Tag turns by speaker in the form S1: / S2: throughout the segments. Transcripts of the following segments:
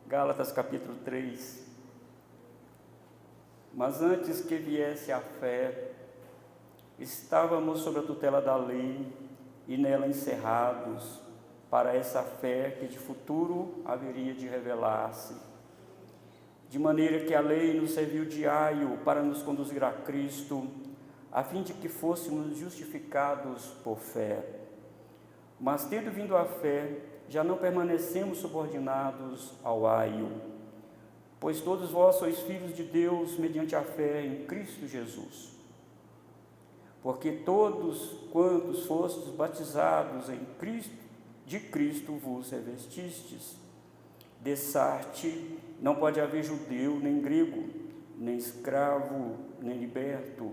S1: Gálatas capítulo 3. Mas antes que viesse a fé, estávamos sob a tutela da lei e nela encerrados para essa fé que de futuro haveria de revelar-se. De maneira que a lei nos serviu de aio para nos conduzir a Cristo, a fim de que fôssemos justificados por fé. Mas tendo vindo a fé, já não permanecemos subordinados ao aio, pois todos vós sois filhos de Deus mediante a fé em Cristo Jesus. Porque todos quantos fostes batizados em Cristo, de Cristo vos revestistes. Dessarte não pode haver judeu nem grego, nem escravo, nem liberto,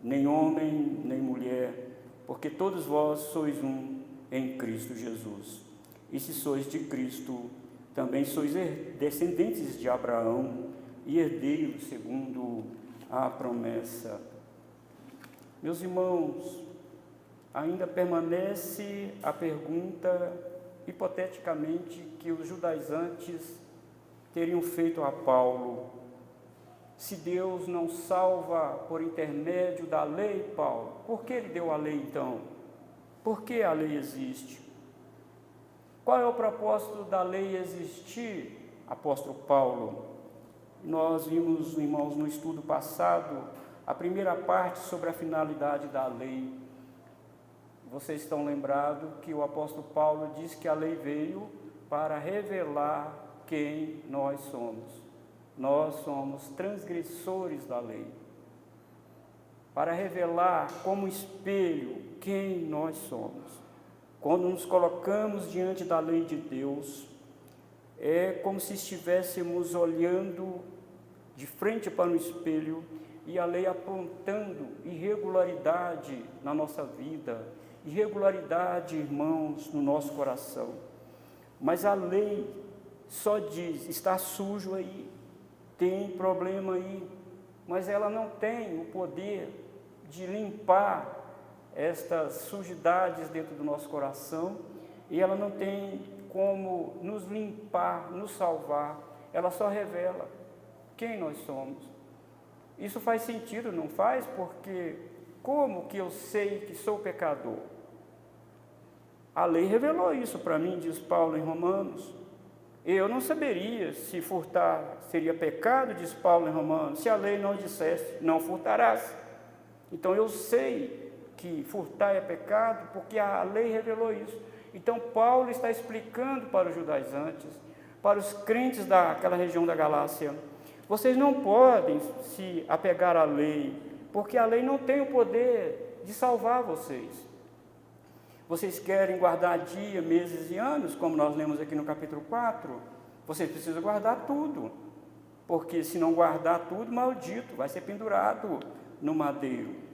S1: nem homem, nem mulher, porque todos vós sois um em Cristo Jesus. E se sois de Cristo, também sois descendentes de Abraão e herdeiros segundo a promessa. Meus irmãos, ainda permanece a pergunta, hipoteticamente, que os judaizantes teriam feito a Paulo: se Deus não salva por intermédio da lei, Paulo, por que ele deu a lei então? Por que a lei existe? Qual é o propósito da lei existir, apóstolo Paulo? Nós vimos, irmãos, no estudo passado, a primeira parte sobre a finalidade da lei. Vocês estão lembrados que o apóstolo Paulo diz que a lei veio para revelar quem nós somos. Nós somos transgressores da lei. Para revelar como espelho quem nós somos. Quando nos colocamos diante da lei de Deus, é como se estivéssemos olhando de frente para um espelho e a lei apontando irregularidade na nossa vida, irregularidade, irmãos, no nosso coração. Mas a lei só diz: está sujo aí, tem problema aí, mas ela não tem o poder de limpar estas sujidades dentro do nosso coração, e ela não tem como nos limpar, nos salvar. Ela só revela quem nós somos. Isso faz sentido, não faz? Porque como que eu sei que sou pecador? A lei revelou isso para mim, diz Paulo em Romanos. Eu não saberia se furtar seria pecado, diz Paulo em Romanos, se a lei não dissesse: não furtarás. Então eu sei que furtar é pecado porque a lei revelou isso. Então Paulo está explicando para os judaizantes, para os crentes daquela região da Galácia: vocês não podem se apegar à lei, porque a lei não tem o poder de salvar vocês. Vocês querem guardar dia, meses e anos, como nós lemos aqui no capítulo 4, vocês precisam guardar tudo, porque se não guardar tudo, maldito, vai ser pendurado no madeiro.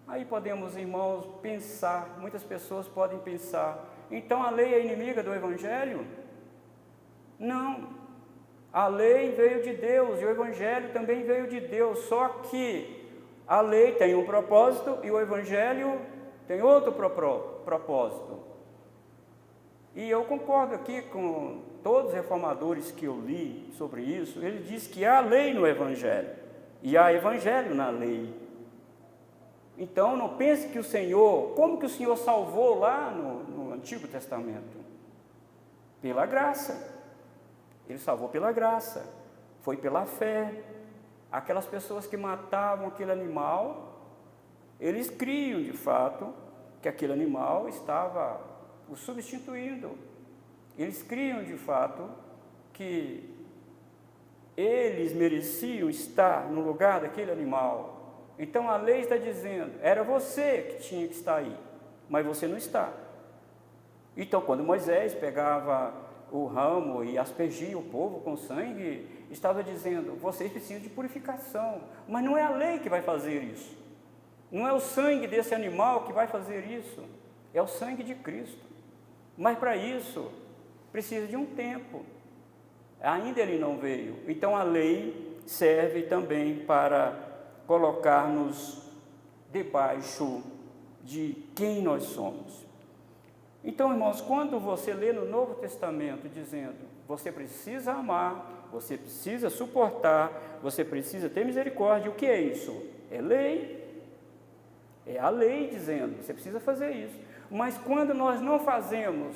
S1: Aí podemos, irmãos, pensar, muitas pessoas podem pensar: então a lei é inimiga do Evangelho? Não, a lei veio de Deus e o Evangelho também veio de Deus, só que a lei tem um propósito e o Evangelho tem outro propósito. E eu concordo aqui com todos os reformadores que eu li sobre isso. Ele diz que há lei no Evangelho e há Evangelho na lei. Então, não pense que o Senhor, como que o Senhor salvou lá no Antigo Testamento? Pela graça. Ele salvou pela graça. Foi pela fé. Aquelas pessoas que matavam aquele animal, eles criam de fato que aquele animal estava o substituindo. Eles criam de fato que eles mereciam estar no lugar daquele animal. Então a lei está dizendo: era você que tinha que estar aí, mas você não está. Então quando Moisés pegava o ramo e aspergia o povo com sangue, estava dizendo: vocês precisam de purificação, mas não é a lei que vai fazer isso. Não é o sangue desse animal que vai fazer isso, é o sangue de Cristo. Mas para isso precisa de um tempo. Ainda ele não veio. Então a lei serve também para colocar-nos debaixo de quem nós somos. Então, irmãos, quando você lê no Novo Testamento dizendo: você precisa amar, você precisa suportar, você precisa ter misericórdia. O que é isso? É lei. É a lei dizendo, você precisa fazer isso. Mas quando nós não fazemos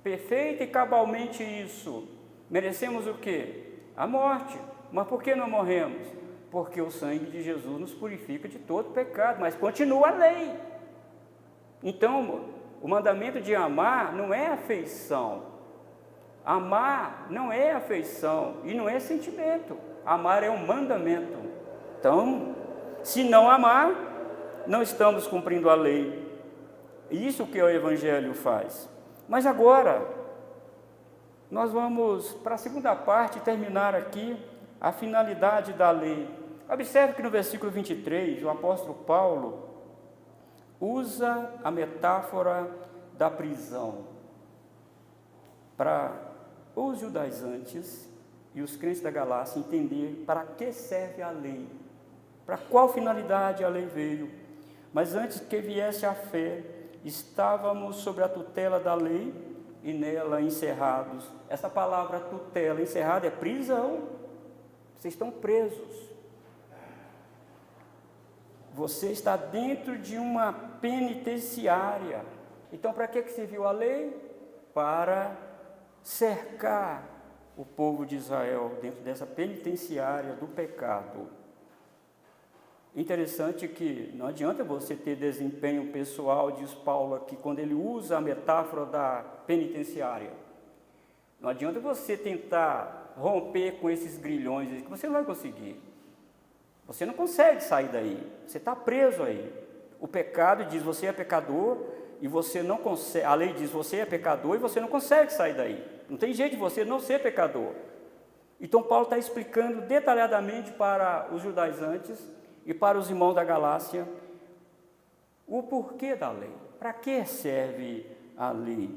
S1: perfeita e cabalmente isso, merecemos o quê? A morte. Mas por que não morremos? Porque o sangue de Jesus nos purifica de todo pecado, mas continua a lei. Então, o mandamento de amar não é afeição. Amar não é afeição e não é sentimento. Amar é um mandamento. Então, se não amar, não estamos cumprindo a lei. Isso que o Evangelho faz. Mas agora, nós vamos para a segunda parte terminar aqui a finalidade da lei. Observe que no versículo 23, o apóstolo Paulo usa a metáfora da prisão para os judaizantes e os crentes da Galácia entender para que serve a lei, para qual finalidade a lei veio. Mas antes que viesse a fé, estávamos sob a tutela da lei e nela encerrados. Essa palavra tutela, encerrado, é prisão. Vocês estão presos. Você está dentro de uma penitenciária. Então, para que serviu a lei? Para cercar o povo de Israel dentro dessa penitenciária do pecado. Interessante que não adianta você ter desempenho pessoal, diz Paulo aqui, quando ele usa a metáfora da penitenciária. Não adianta você tentar romper com esses grilhões, que você não vai conseguir. Você não consegue sair daí, você está preso aí. O pecado diz, você é pecador, e você não consegue, a lei diz, você é pecador, e você não consegue sair daí. Não tem jeito de você não ser pecador. Então Paulo está explicando detalhadamente para os judaizantes e para os irmãos da Galácia o porquê da lei, para que serve a lei.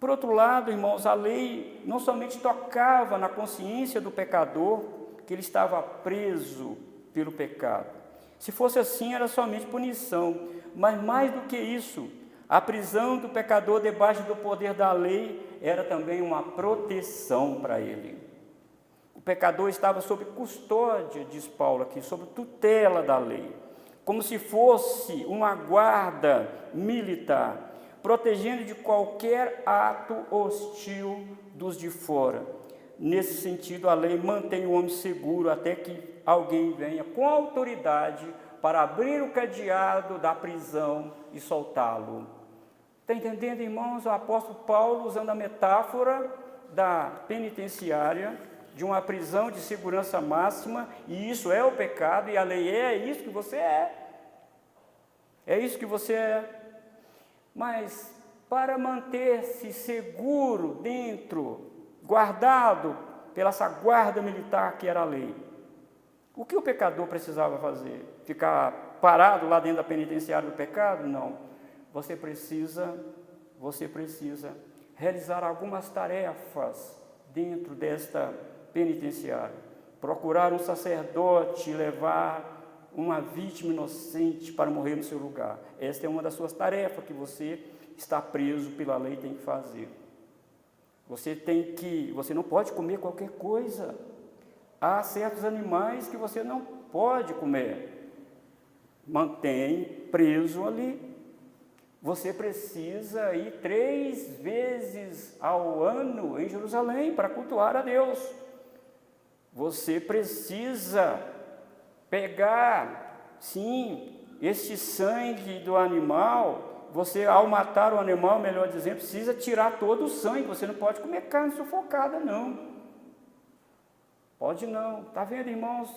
S1: Por outro lado, irmãos, a lei não somente tocava na consciência do pecador, que ele estava preso pelo pecado. Se fosse assim, era somente punição, mas mais do que isso, a prisão do pecador debaixo do poder da lei era também uma proteção para ele. O pecador estava sob custódia, diz Paulo aqui, sob tutela da lei, como se fosse uma guarda militar, protegendo de qualquer ato hostil dos de fora. Nesse sentido, a lei mantém o homem seguro até que alguém venha com autoridade para abrir o cadeado da prisão e soltá-lo. Está entendendo, irmãos? O apóstolo Paulo usando a metáfora da penitenciária, de uma prisão de segurança máxima, e isso é o pecado, e a lei é isso que você é. É isso que você é. Mas para manter-se seguro dentro, guardado pela essa guarda militar que era a lei, o que o pecador precisava fazer? Ficar parado lá dentro da penitenciária do pecado? Não. Você precisa realizar algumas tarefas dentro desta penitenciária. Procurar um sacerdote, levar uma vítima inocente para morrer no seu lugar. Esta é uma das suas tarefas que você está preso pela lei tem que fazer. Você não pode comer qualquer coisa. Há certos animais que você não pode comer. Mantém preso ali. Você precisa ir 3 vezes ao ano em Jerusalém para cultuar a Deus. Você precisa pegar, sim, este sangue do animal. Você, ao matar o animal, melhor dizendo, precisa tirar todo o sangue. Você não pode comer carne sufocada, não. Pode não. Está vendo, irmãos?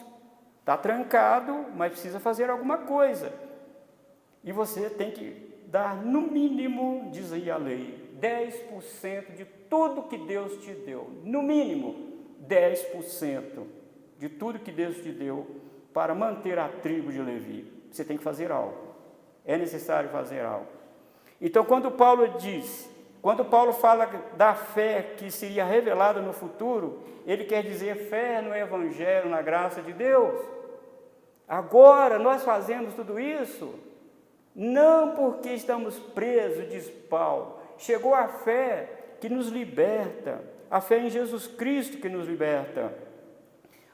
S1: Está trancado, mas precisa fazer alguma coisa. E você tem que dar, no mínimo, diz aí a lei, 10% de tudo que Deus te deu. No mínimo, 10% de tudo que Deus te deu para manter a tribo de Levi. Você tem que fazer algo. É necessário fazer algo. Então, quando Paulo fala da fé que seria revelada no futuro, ele quer dizer fé no Evangelho, na graça de Deus. Agora, nós fazemos tudo isso não porque estamos presos, diz Paulo. Chegou a fé que nos liberta. A fé em Jesus Cristo que nos liberta.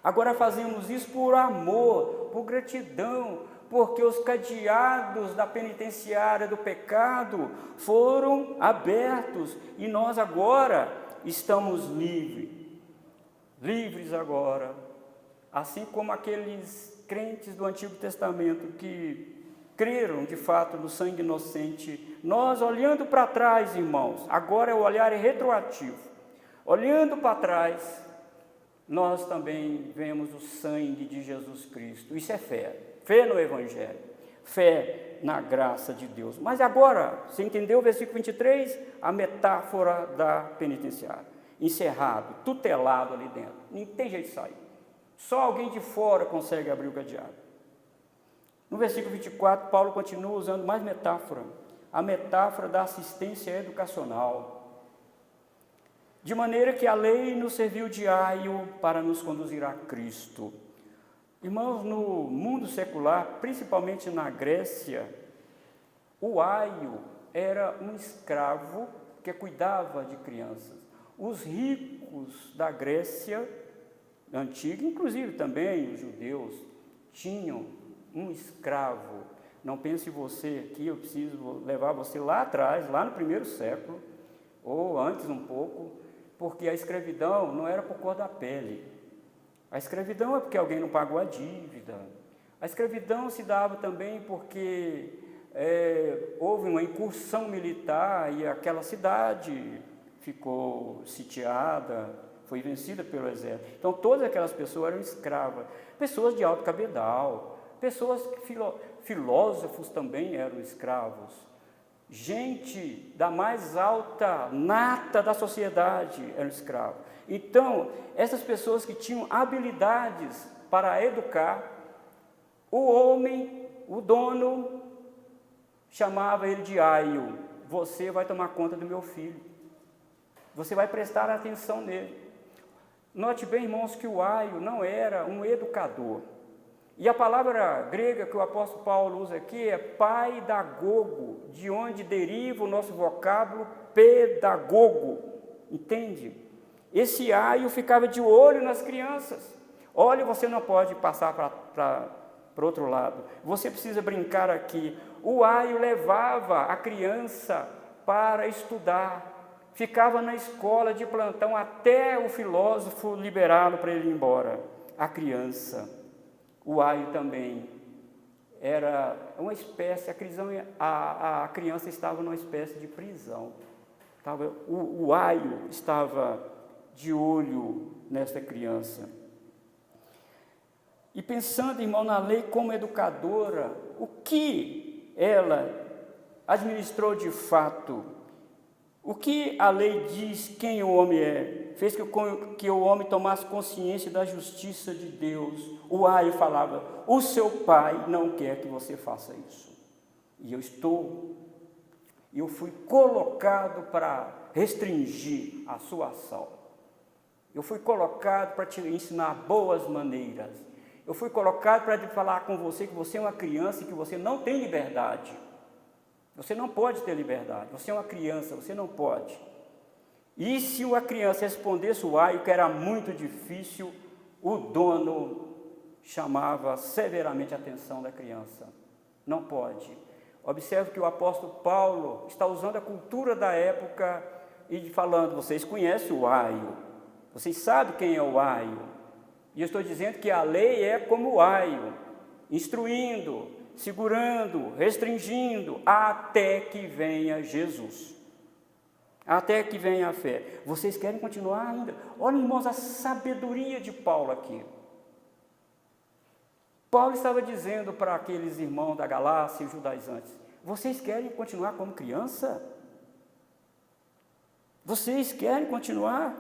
S1: Agora fazemos isso por amor, por gratidão, porque os cadeados da penitenciária do pecado foram abertos e nós agora estamos livres agora, assim como aqueles crentes do Antigo Testamento que creram de fato no sangue inocente. Nós, olhando para trás, irmãos, agora o olhar é retroativo, olhando para trás, nós também vemos o sangue de Jesus Cristo. Isso é fé, fé no Evangelho, fé na graça de Deus. Mas agora, você entendeu o versículo 23? A metáfora da penitenciária, encerrado, tutelado ali dentro, não tem jeito de sair, só alguém de fora consegue abrir o cadeado. No versículo 24, Paulo continua usando mais metáfora, a metáfora da assistência educacional, de maneira que a lei nos serviu de aio para nos conduzir a Cristo. Irmãos, no mundo secular, principalmente na Grécia, o aio era um escravo que cuidava de crianças. Os ricos da Grécia antiga, inclusive também os judeus, tinham um escravo. Não pense você que eu preciso levar você lá atrás, lá no primeiro século, ou antes um pouco, porque a escravidão não era por cor da pele. A escravidão é porque alguém não pagou a dívida. A escravidão se dava também porque houve uma incursão militar e aquela cidade ficou sitiada, foi vencida pelo exército. Então, todas aquelas pessoas eram escravas. Pessoas de alto cabedal, pessoas, filósofos também eram escravos. Gente da mais alta nata da sociedade eram escravos. Então, essas pessoas que tinham habilidades para educar, o homem, o dono, chamava ele de aio. Você vai tomar conta do meu filho. Você vai prestar atenção nele. Note bem, irmãos, que o aio não era um educador. E a palavra grega que o apóstolo Paulo usa aqui é paidagogo, de onde deriva o nosso vocábulo pedagogo, entende? Esse aio ficava de olho nas crianças. Olha, você não pode passar para o outro lado, você precisa brincar aqui. O aio levava a criança para estudar, ficava na escola de plantão até o filósofo liberá-lo para ele ir embora. A criança. O aio também era uma espécie, a criança estava numa espécie de prisão. O aio estava de olho nessa criança. E pensando, irmão, na lei como educadora, o que ela administrou de fato? O que a lei diz quem o homem é? Fez que o homem tomasse consciência da justiça de Deus. O aio falava, o seu pai não quer que você faça isso. E eu fui colocado para restringir a sua ação. Eu fui colocado para te ensinar boas maneiras. Eu fui colocado para falar com você que você é uma criança e que você não tem liberdade. Você não pode ter liberdade, você é uma criança, você não pode. E se uma criança respondesse o aio, que era muito difícil, o dono chamava severamente a atenção da criança. Não pode. Observe que o apóstolo Paulo está usando a cultura da época e falando, vocês conhecem o aio, vocês sabem quem é o aio. E eu estou dizendo que a lei é como o aio, instruindo, segurando, restringindo, até que venha Jesus, até que venha a fé. Vocês querem continuar ainda? Olha, irmãos, a sabedoria de Paulo aqui. Paulo estava dizendo para aqueles irmãos da Galácia e judaizantes, vocês querem continuar como criança? Vocês querem continuar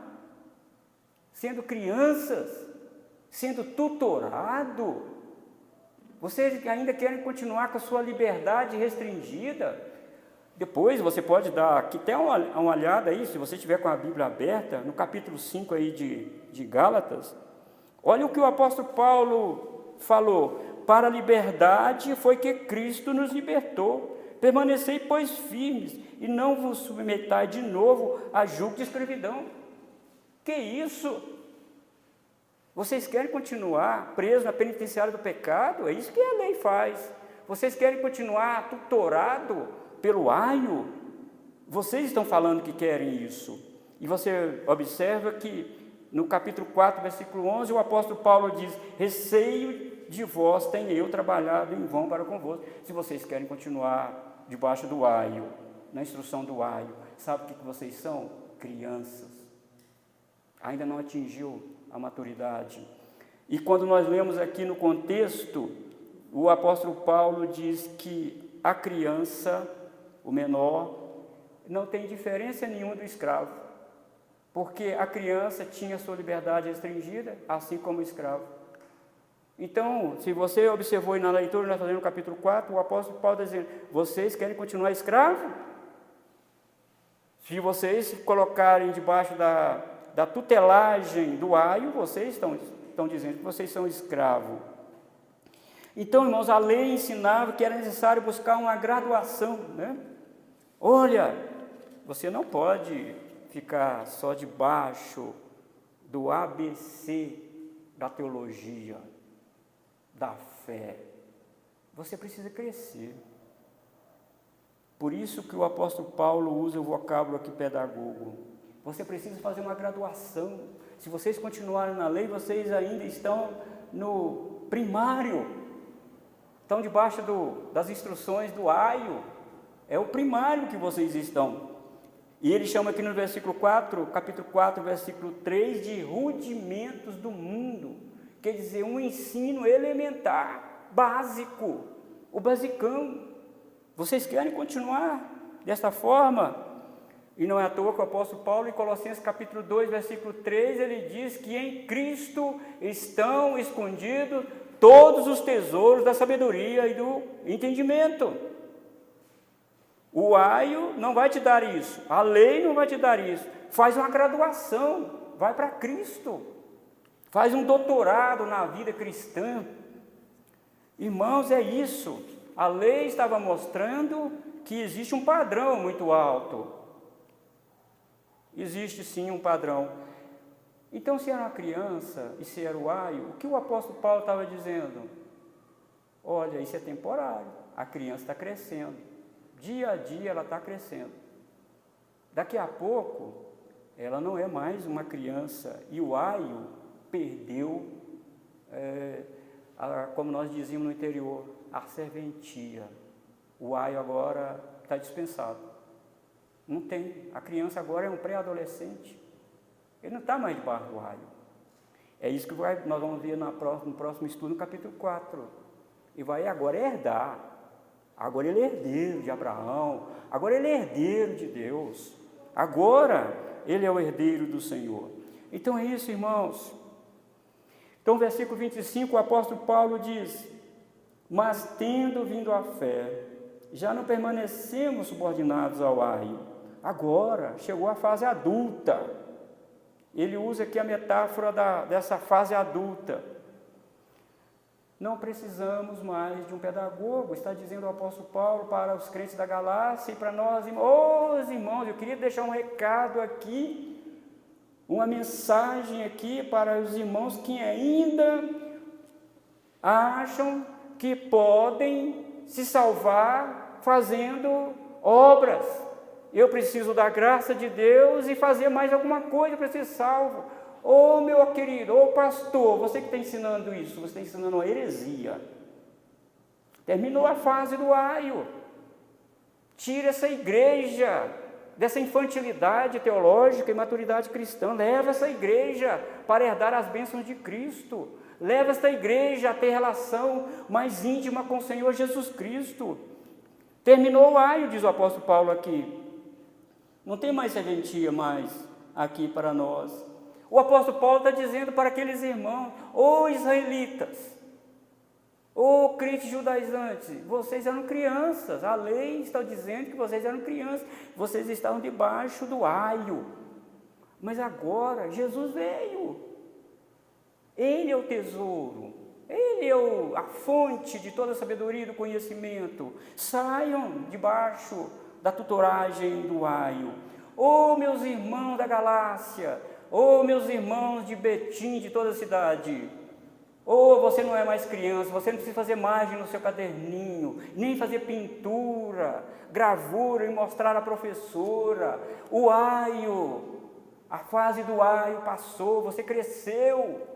S1: sendo crianças, sendo tutorado? Vocês ainda querem continuar com a sua liberdade restringida? Depois você pode dar aqui até uma olhada aí, se você estiver com a Bíblia aberta, no capítulo 5 aí de Gálatas. Olha o que o apóstolo Paulo falou. Para a liberdade foi que Cristo nos libertou. Permanecei, pois, firmes, e não vos submetai de novo a jugo de escravidão. Que isso? Vocês querem continuar presos na penitenciária do pecado? É isso que a lei faz. Vocês querem continuar tutorado pelo aio? Vocês estão falando que querem isso. E você observa que no capítulo 4, versículo 11, o apóstolo Paulo diz: receio de vós tenho eu trabalhado em vão para convosco, se vocês querem continuar debaixo do aio, na instrução do aio. Sabe o que vocês são? Crianças. Ainda não atingiu a maturidade. E quando nós lemos aqui no contexto, o apóstolo Paulo diz que a criança, o menor, não tem diferença nenhuma do escravo, porque a criança tinha sua liberdade restringida, assim como o escravo. Então, se você observou aí na leitura, nós fazemos no capítulo 4, o apóstolo Paulo está dizendo: vocês querem continuar escravo? Se vocês se colocarem debaixo da tutelagem do aio, vocês estão dizendo que vocês são escravos. Então, irmãos, a lei ensinava que era necessário buscar uma graduação, né? Olha, você não pode ficar só debaixo do ABC da teologia, da fé. Você precisa crescer. Por isso que o apóstolo Paulo usa o vocábulo aqui pedagogo. Você precisa fazer uma graduação. Se vocês continuarem na lei, vocês ainda estão no primário. Estão debaixo das instruções do aio. É o primário que vocês estão. E ele chama aqui no versículo 4, capítulo 4, versículo 3, de rudimentos do mundo. Quer dizer, um ensino elementar, básico, o basicão. Vocês querem continuar desta forma? E não é à toa que o apóstolo Paulo, em Colossenses capítulo 2, versículo 3, ele diz que em Cristo estão escondidos todos os tesouros da sabedoria e do entendimento. O aio não vai te dar isso, a lei não vai te dar isso. Faz uma graduação, vai para Cristo, faz um doutorado na vida cristã. Irmãos, é isso. A lei estava mostrando que existe um padrão muito alto. Existe sim um padrão. Então, se era uma criança e se era o aio, o que o apóstolo Paulo estava dizendo? Olha, isso é temporário, a criança está crescendo. Dia a dia ela está crescendo. Daqui a pouco, ela não é mais uma criança. E o aio perdeu, como nós dizíamos no interior, a serventia. O aio agora está dispensado. Não tem. A criança agora é um pré-adolescente. Ele não está mais debaixo do aio. É isso que nós vamos ver no próximo estudo, no capítulo 4. E vai agora herdar. Agora ele é herdeiro de Abraão, agora ele é herdeiro de Deus, agora ele é o herdeiro do Senhor. Então é isso, irmãos. Então, versículo 25, o apóstolo Paulo diz: mas tendo vindo a fé, já não permanecemos subordinados ao aio. Agora chegou a fase adulta. Ele usa aqui a metáfora dessa fase adulta. Não precisamos mais de um pedagogo, está dizendo o apóstolo Paulo para os crentes da Galácia e para nós, irmãos, eu queria deixar um recado aqui, uma mensagem aqui para os irmãos que ainda acham que podem se salvar fazendo obras. Eu preciso da graça de Deus e fazer mais alguma coisa para ser salvo. Ô meu querido, ô pastor, você que está ensinando isso, você está ensinando uma heresia. Terminou a fase do aio. Tira essa igreja dessa infantilidade teológica e maturidade cristã. Leva essa igreja para herdar as bênçãos de Cristo. Leva esta igreja a ter relação mais íntima com o Senhor Jesus Cristo. Terminou o aio, diz o apóstolo Paulo aqui. Não tem mais serventia mais aqui para nós. O apóstolo Paulo está dizendo para aqueles irmãos: ô israelitas, ô crentes judaizantes, vocês eram crianças, a lei está dizendo que vocês eram crianças, vocês estavam debaixo do aio, mas agora Jesus veio, Ele é o tesouro, Ele é a fonte de toda a sabedoria e do conhecimento. Saiam debaixo da tutoragem do aio. Ô meus irmãos da Galácia, Ô meus irmãos de Betim, de toda a cidade, ô você não é mais criança, você não precisa fazer margem no seu caderninho, nem fazer pintura, gravura e mostrar à professora. O aio, a fase do aio passou, você cresceu.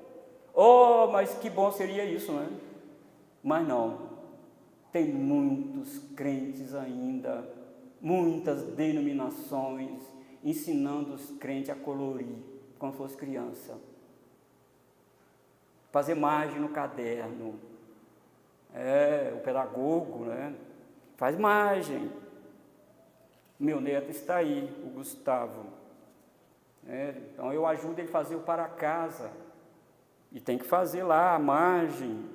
S1: Oh, mas que bom seria isso, não é? Mas não, tem muitos crentes ainda, muitas denominações, ensinando os crentes a colorir, como fosse criança. Fazer margem no caderno. O pedagogo, né? Faz margem. Meu neto está aí, o Gustavo. Então eu ajudo ele a fazer o para casa. E tem que fazer lá a margem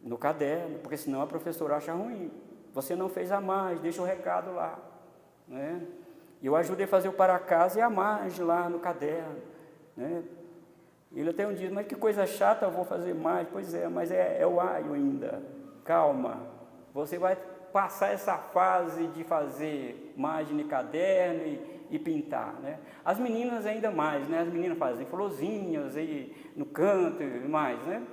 S1: no caderno, porque senão a professora acha ruim. Você não fez a margem, deixa o recado lá. Né? Eu ajudei a fazer o para casa e a margem lá no caderno. Né? Ele até um dia, mas que coisa chata, eu vou fazer mais. Pois é, mas é o aio ainda. Calma, você vai passar essa fase de fazer margem de caderno e pintar, né? As meninas ainda mais, né? As meninas fazem florzinhas aí no canto e mais, né?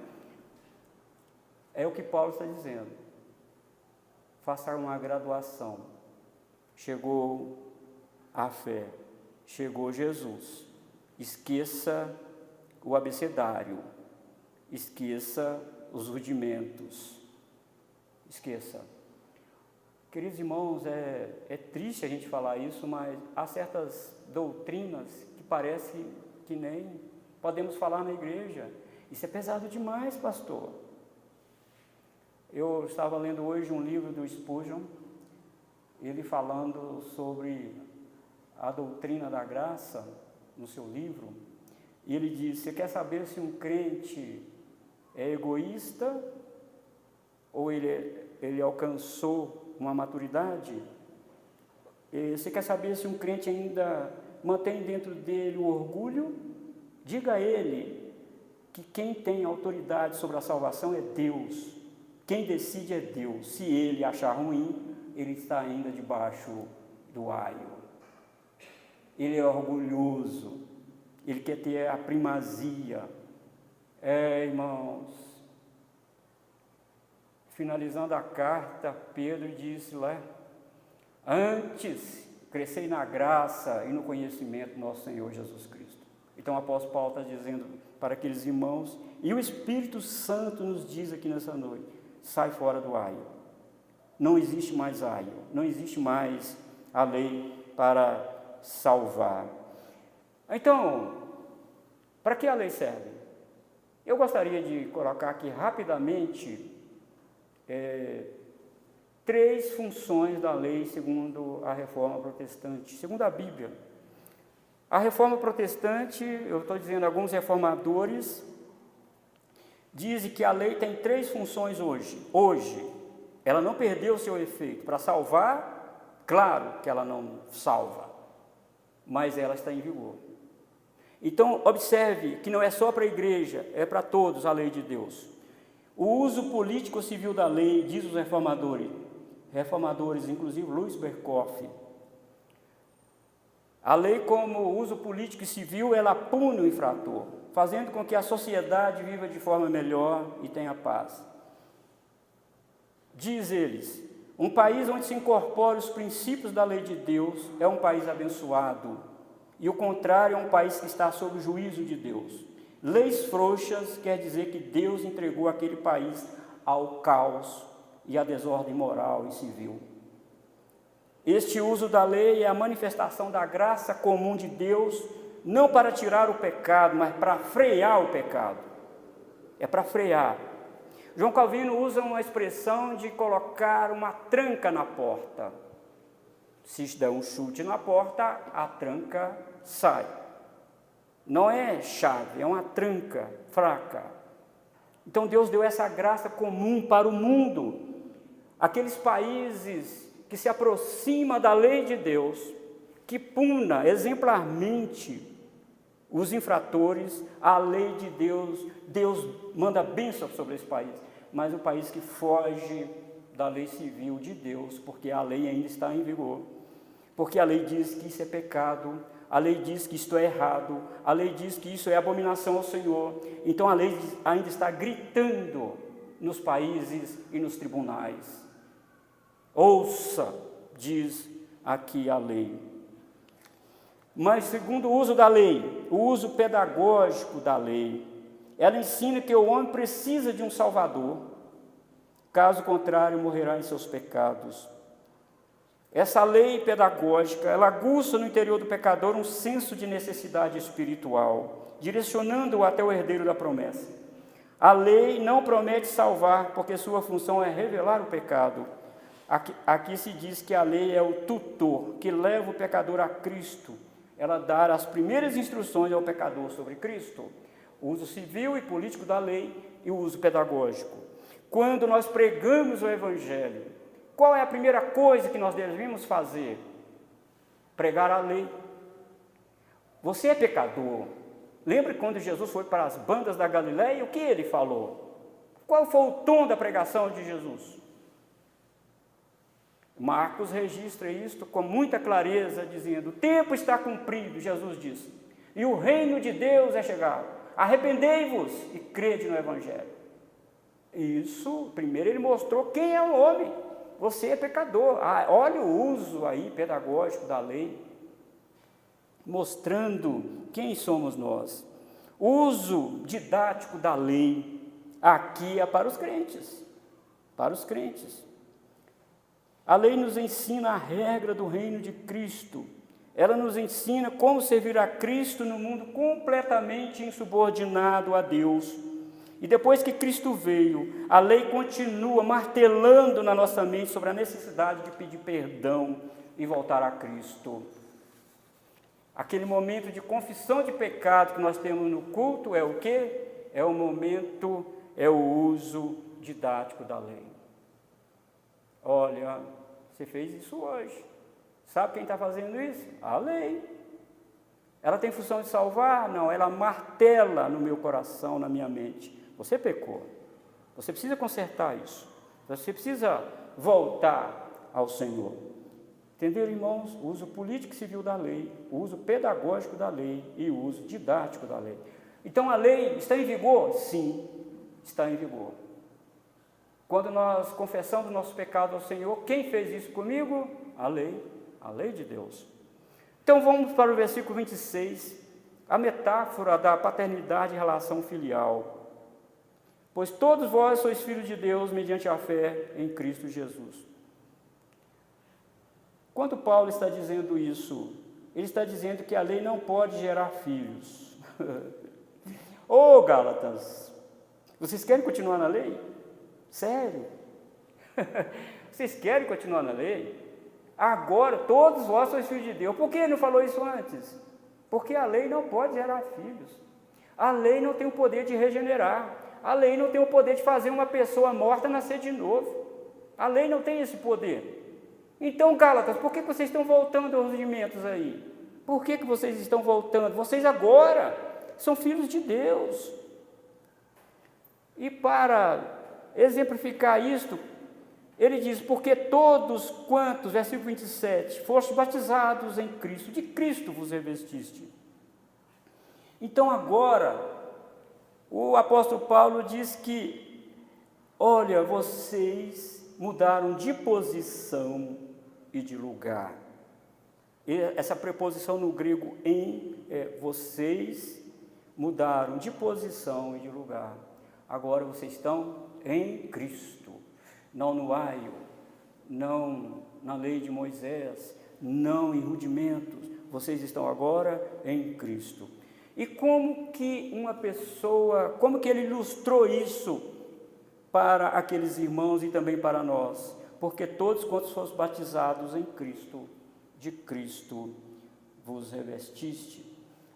S1: É o que Paulo está dizendo. Faça uma graduação. Chegou a fé, chegou Jesus. Esqueça o abecedário, esqueça os rudimentos, esqueça. Queridos irmãos, é triste a gente falar isso, mas há certas doutrinas que parece que nem podemos falar na igreja. Isso é pesado demais, pastor. Eu estava lendo hoje um livro do Spurgeon, ele falando sobre a doutrina da graça, no seu livro, e ele diz: você quer saber se um crente é egoísta ou ele alcançou uma maturidade? Você quer saber se um crente ainda mantém dentro dele o orgulho? Diga a ele que quem tem autoridade sobre a salvação é Deus. Quem decide é Deus. Se ele achar ruim, ele está ainda debaixo do aio. Ele é orgulhoso. Ele quer ter a primazia. Irmãos, finalizando a carta, Pedro disse lá: antes crescei na graça e no conhecimento do nosso Senhor Jesus Cristo. Então o apóstolo Paulo está dizendo para aqueles irmãos, e o Espírito Santo nos diz aqui nessa noite: sai fora do aio. Não existe mais aio, não existe mais a lei para salvar. Então, para que a lei serve? Eu gostaria de colocar aqui rapidamente 3 funções da lei segundo a Reforma Protestante, segundo a Bíblia. A Reforma Protestante, eu estou dizendo, alguns reformadores dizem que a lei tem 3 funções hoje. Hoje, ela não perdeu o seu efeito. Para salvar, claro que ela não salva, mas ela está em vigor. Então, observe que não é só para a igreja, é para todos a lei de Deus. O uso político-civil da lei, diz os reformadores, inclusive Louis Berkhoff, a lei como uso político e civil, ela pune o infrator, fazendo com que a sociedade viva de forma melhor e tenha paz. Diz eles, um país onde se incorporam os princípios da lei de Deus é um país abençoado, e o contrário é um país que está sob o juízo de Deus. Leis frouxas quer dizer que Deus entregou aquele país ao caos e à desordem moral e civil. Este uso da lei é a manifestação da graça comum de Deus, não para tirar o pecado, mas para frear o pecado. É para frear. João Calvino usa uma expressão de colocar uma tranca na porta. Se der um chute na porta, a tranca sai. Não é chave, é uma tranca fraca. Então Deus deu essa graça comum para o mundo. Aqueles países que se aproximam da lei de Deus, que puna exemplarmente os infratores, a lei de Deus, Deus manda bênção sobre esse país. Mas o país que foge da lei civil de Deus, porque a lei ainda está em vigor, porque a lei diz que isso é pecado, a lei diz que isto é errado, a lei diz que isso é abominação ao Senhor. Então a lei ainda está gritando nos países e nos tribunais. Ouça, diz aqui a lei. Mas segundo o uso da lei, o uso pedagógico da lei, ela ensina que o homem precisa de um Salvador, caso contrário morrerá em seus pecados. Essa lei pedagógica, ela aguça no interior do pecador um senso de necessidade espiritual, direcionando-o até o herdeiro da promessa. A lei não promete salvar, porque sua função é revelar o pecado. Aqui se diz que a lei é o tutor, que leva o pecador a Cristo. Ela dá as primeiras instruções ao pecador sobre Cristo. O uso civil e político da lei e o uso pedagógico. Quando nós pregamos o Evangelho, qual é a primeira coisa que nós devemos fazer? Pregar a lei. Você é pecador. Lembra quando Jesus foi para as bandas da Galileia? O que ele falou? Qual foi o tom da pregação de Jesus? Marcos registra isto com muita clareza, dizendo: o tempo está cumprido, Jesus disse, e o reino de Deus é chegado. Arrependei-vos e crede no Evangelho. Isso, primeiro ele mostrou quem é o homem. Você é pecador. Olha o uso aí pedagógico da lei, mostrando quem somos nós. O uso didático da lei aqui é para os crentes. Para os crentes. A lei nos ensina a regra do reino de Cristo. Ela nos ensina como servir a Cristo no mundo completamente insubordinado a Deus. E depois que Cristo veio, a lei continua martelando na nossa mente sobre a necessidade de pedir perdão e voltar a Cristo. Aquele momento de confissão de pecado que nós temos no culto é o quê? É o momento, é o uso didático da lei. Olha, você fez isso hoje. Sabe quem está fazendo isso? A lei. Ela tem função de salvar? Não, ela martela no meu coração, na minha mente. Você pecou. Você precisa consertar isso. Você precisa voltar ao Senhor. Entenderam, irmãos? O uso político e civil da lei, o uso pedagógico da lei e o uso didático da lei. Então, a lei está em vigor? Sim, está em vigor. Quando nós confessamos nosso pecado ao Senhor, quem fez isso comigo? A lei de Deus. Então, vamos para o versículo 26, a metáfora da paternidade e relação filial. Pois todos vós sois filhos de Deus mediante a fé em Cristo Jesus. Quando Paulo está dizendo isso, ele está dizendo que a lei não pode gerar filhos. Ô Gálatas, vocês querem continuar na lei? Sério? Vocês querem continuar na lei? Agora, todos vós sois filhos de Deus. Por que ele não falou isso antes? Porque a lei não pode gerar filhos. A lei não tem o poder de regenerar. A lei não tem o poder de fazer uma pessoa morta nascer de novo. A lei não tem esse poder. Então, Gálatas, por que vocês estão voltando aos rudimentos aí? Por que vocês estão voltando? Vocês agora são filhos de Deus. E para exemplificar isto, ele diz: porque todos quantos, versículo 27, fostes batizados em Cristo, de Cristo vos revestiste. Então agora, o apóstolo Paulo diz que, olha, vocês mudaram de posição e de lugar. E essa preposição no grego em, vocês mudaram de posição e de lugar. Agora vocês estão em Cristo, não no aio, não na lei de Moisés, não em rudimentos. Vocês estão agora em Cristo. E como que como que ele ilustrou isso para aqueles irmãos e também para nós? Porque todos quantos foram batizados em Cristo, de Cristo vos revestiste.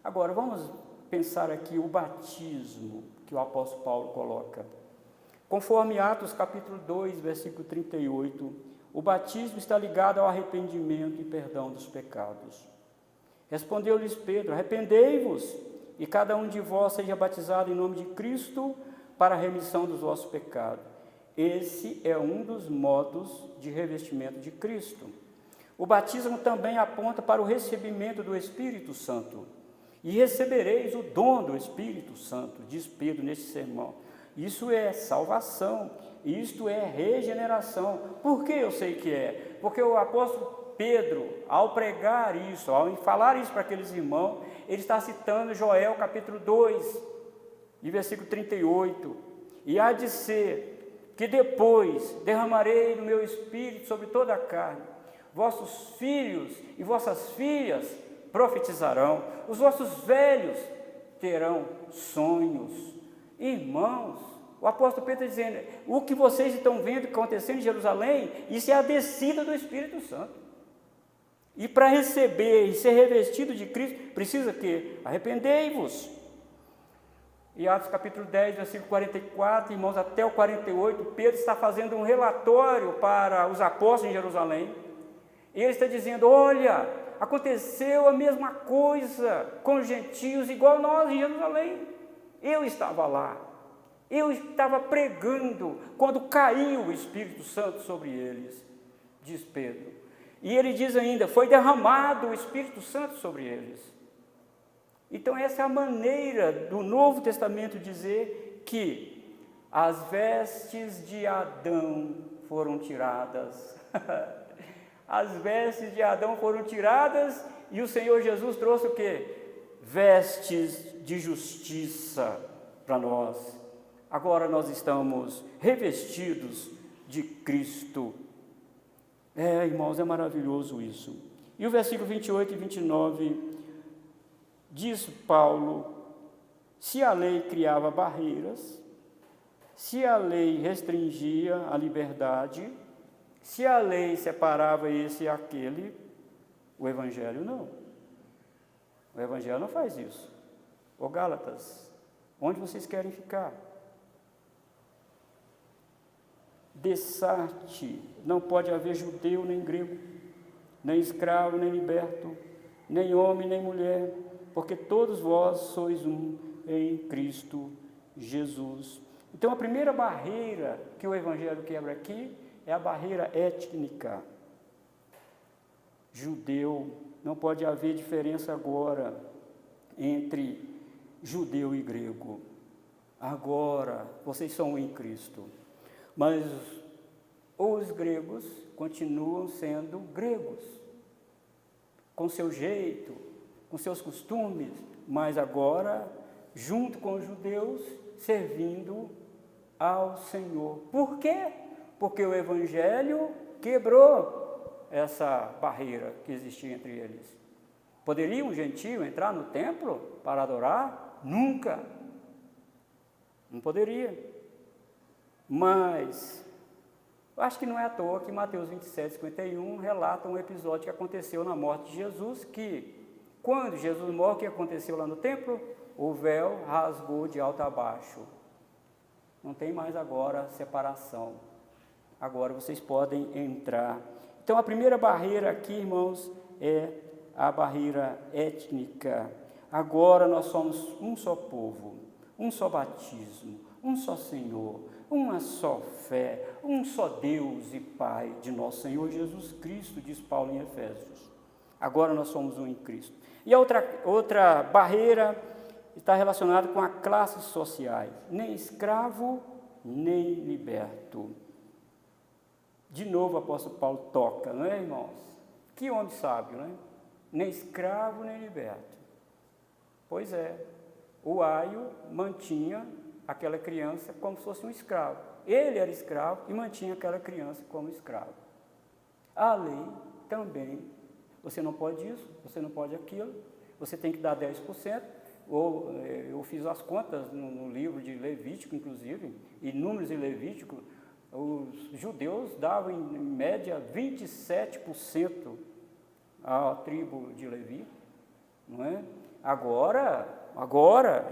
S1: Agora, vamos pensar aqui o batismo que o apóstolo Paulo coloca. Conforme Atos capítulo 2, versículo 38, o batismo está ligado ao arrependimento e perdão dos pecados. Respondeu-lhes Pedro: arrependei-vos, e cada um de vós seja batizado em nome de Cristo para a remissão dos vossos pecados. Esse é um dos modos de revestimento de Cristo. O batismo também aponta para o recebimento do Espírito Santo. E recebereis o dom do Espírito Santo, diz Pedro neste sermão. Isso é salvação, isto é regeneração. Por que eu sei que é? Porque o apóstolo Pedro, ao pregar isso, ao falar isso para aqueles irmãos, ele está citando Joel capítulo 2, e versículo 38. E há de ser que depois derramarei do meu Espírito sobre toda a carne. Vossos filhos e vossas filhas profetizarão, os vossos velhos terão sonhos. Irmãos, o apóstolo Pedro está dizendo, o que vocês estão vendo acontecendo em Jerusalém, isso é a descida do Espírito Santo. E para receber e ser revestido de Cristo, precisa que arrependei-vos. E Atos capítulo 10, versículo 44, irmãos, até o 48, Pedro está fazendo um relatório para os apóstolos em Jerusalém. E ele está dizendo, olha, aconteceu a mesma coisa com os gentios, igual nós em Jerusalém. Eu estava lá, eu estava pregando quando caiu o Espírito Santo sobre eles, diz Pedro. E ele diz ainda, foi derramado o Espírito Santo sobre eles. Então essa é a maneira do Novo Testamento dizer que as vestes de Adão foram tiradas. As vestes de Adão foram tiradas e o Senhor Jesus trouxe o quê? Vestes de justiça para nós. Agora nós estamos revestidos de Cristo. Irmãos, é maravilhoso isso. E o versículo 28 e 29 diz Paulo, se a lei criava barreiras, se a lei restringia a liberdade, se a lei separava esse e aquele, o Evangelho não. O Evangelho não faz isso. Ô Gálatas, onde vocês querem ficar? Dessarte, não pode haver judeu nem grego, nem escravo nem liberto, nem homem nem mulher, porque todos vós sois um em Cristo Jesus. Então a primeira barreira que o Evangelho quebra aqui é a barreira étnica. Judeu, não pode haver diferença agora entre judeu e grego. Agora, vocês são um em Cristo. Mas os gregos continuam sendo gregos, com seu jeito, com seus costumes, mas agora, junto com os judeus, servindo ao Senhor. Por quê? Porque o Evangelho quebrou essa barreira que existia entre eles. Poderia um gentio entrar no templo para adorar? Nunca. Não poderia. Mas, acho que não é à toa que Mateus 27, 51 relata um episódio que aconteceu na morte de Jesus, que quando Jesus morre, o que aconteceu lá no templo? O véu rasgou de alto a baixo. Não tem mais agora separação. Agora vocês podem entrar. Então a primeira barreira aqui, irmãos, é a barreira étnica. Agora nós somos um só povo, um só batismo, um só Senhor, uma só fé, um só Deus e Pai de nosso Senhor Jesus Cristo, diz Paulo em Efésios. Agora nós somos um em Cristo. E a outra barreira está relacionada com as classes sociais, nem escravo, nem liberto. De novo o apóstolo Paulo toca, não é, irmãos? Que homem sábio, não é? Nem escravo, nem liberto. Pois é, o aio mantinha aquela criança como se fosse um escravo. Ele era escravo e mantinha aquela criança como escravo. A lei também, você não pode isso, você não pode aquilo, você tem que dar 10%, ou eu fiz as contas no livro de Levítico, inclusive, e Números e Levítico, os judeus davam em média 27% à tribo de Levi, não é? Agora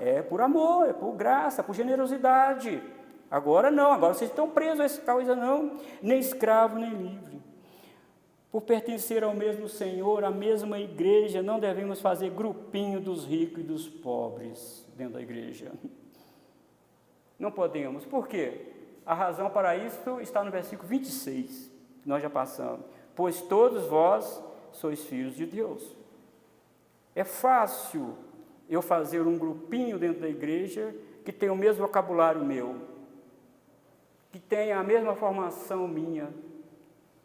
S1: é por amor, é por graça, por generosidade. Agora não, agora vocês estão presos a essa coisa não, nem escravo, nem livre. Por pertencer ao mesmo Senhor, à mesma igreja, não devemos fazer grupinho dos ricos e dos pobres dentro da igreja. Não podemos. Por quê? A razão para isso está no versículo 26, que nós já passamos. pois todos vós sois filhos de Deus. É fácil eu fazer um grupinho dentro da igreja que tem o mesmo vocabulário meu, que tem a mesma formação minha,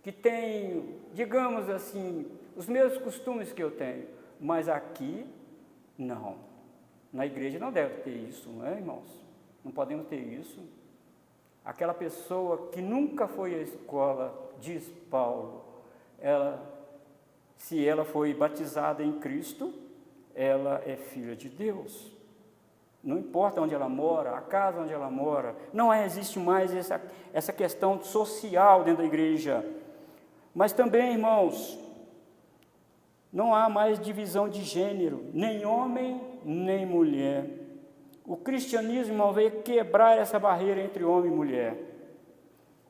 S1: que tem, digamos assim, os mesmos costumes que eu tenho, mas aqui, não. Na igreja não deve ter isso, não é, irmãos? Não podemos ter isso. Aquela pessoa que nunca foi à escola, diz Paulo, se ela foi batizada em Cristo, ela é filha de Deus. Não importa onde ela mora, a casa onde ela mora, não existe mais essa questão social dentro da igreja. Mas também, irmãos, não há mais divisão de gênero, nem homem, nem mulher. O cristianismo, irmão, veio quebrar essa barreira entre homem e mulher.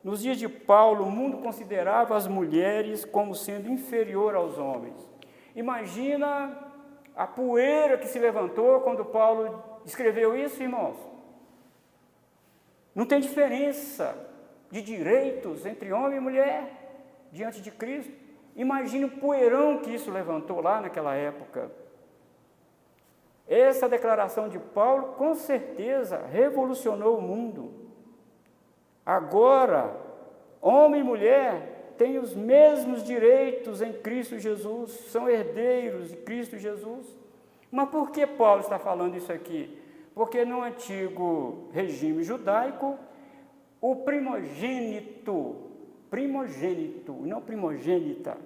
S1: Nos dias de Paulo, o mundo considerava as mulheres como sendo inferior aos homens. Imagina a poeira que se levantou quando Paulo escreveu isso, irmãos. Não tem diferença de direitos entre homem e mulher diante de Cristo. Imagine o poeirão que isso levantou lá naquela época. Essa declaração de Paulo, com certeza, revolucionou o mundo. Agora, homem e mulher têm os mesmos direitos em Cristo Jesus, são herdeiros de Cristo Jesus. Mas por que Paulo está falando isso aqui? Porque no antigo regime judaico, o primogênito, não primogênita,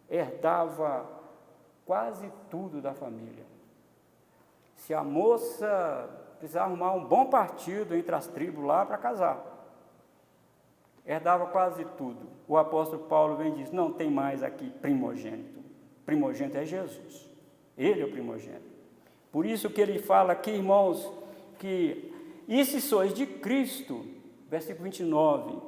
S1: herdava quase tudo da família. Se a moça precisava arrumar um bom partido entre as tribos lá para casar, herdava quase tudo. O apóstolo Paulo vem e diz, não tem mais aqui primogênito. Primogênito é Jesus. Ele é o primogênito. Por isso que ele fala aqui, irmãos, que e se sois de Cristo, versículo 29,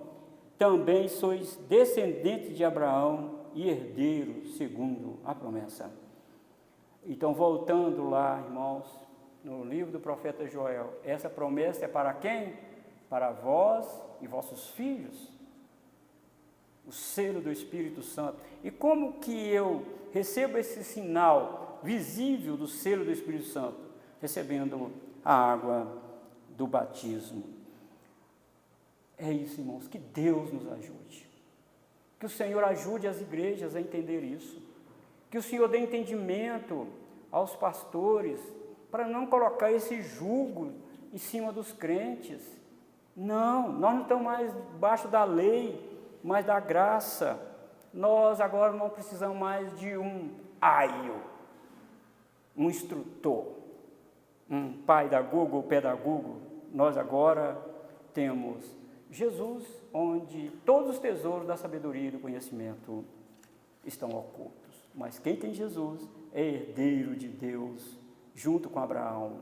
S1: também sois descendentes de Abraão e herdeiros segundo a promessa. Então, voltando lá, irmãos, no livro do profeta Joel, essa promessa é para quem? Para vós e vossos filhos. O selo do Espírito Santo. E como que eu recebo esse sinal visível do selo do Espírito Santo? Recebendo a água do batismo. É isso, irmãos, que Deus nos ajude. Que o Senhor ajude as igrejas a entender isso. Que o Senhor dê entendimento aos pastores para não colocar esse jugo em cima dos crentes. Não, nós não estamos mais debaixo da lei, mas da graça. Nós agora não precisamos mais de um aio, um instrutor, um pai da Google, pedagogo. Nós agora temos Jesus, onde todos os tesouros da sabedoria e do conhecimento estão ocultos. Mas quem tem Jesus é herdeiro de Deus, junto com Abraão.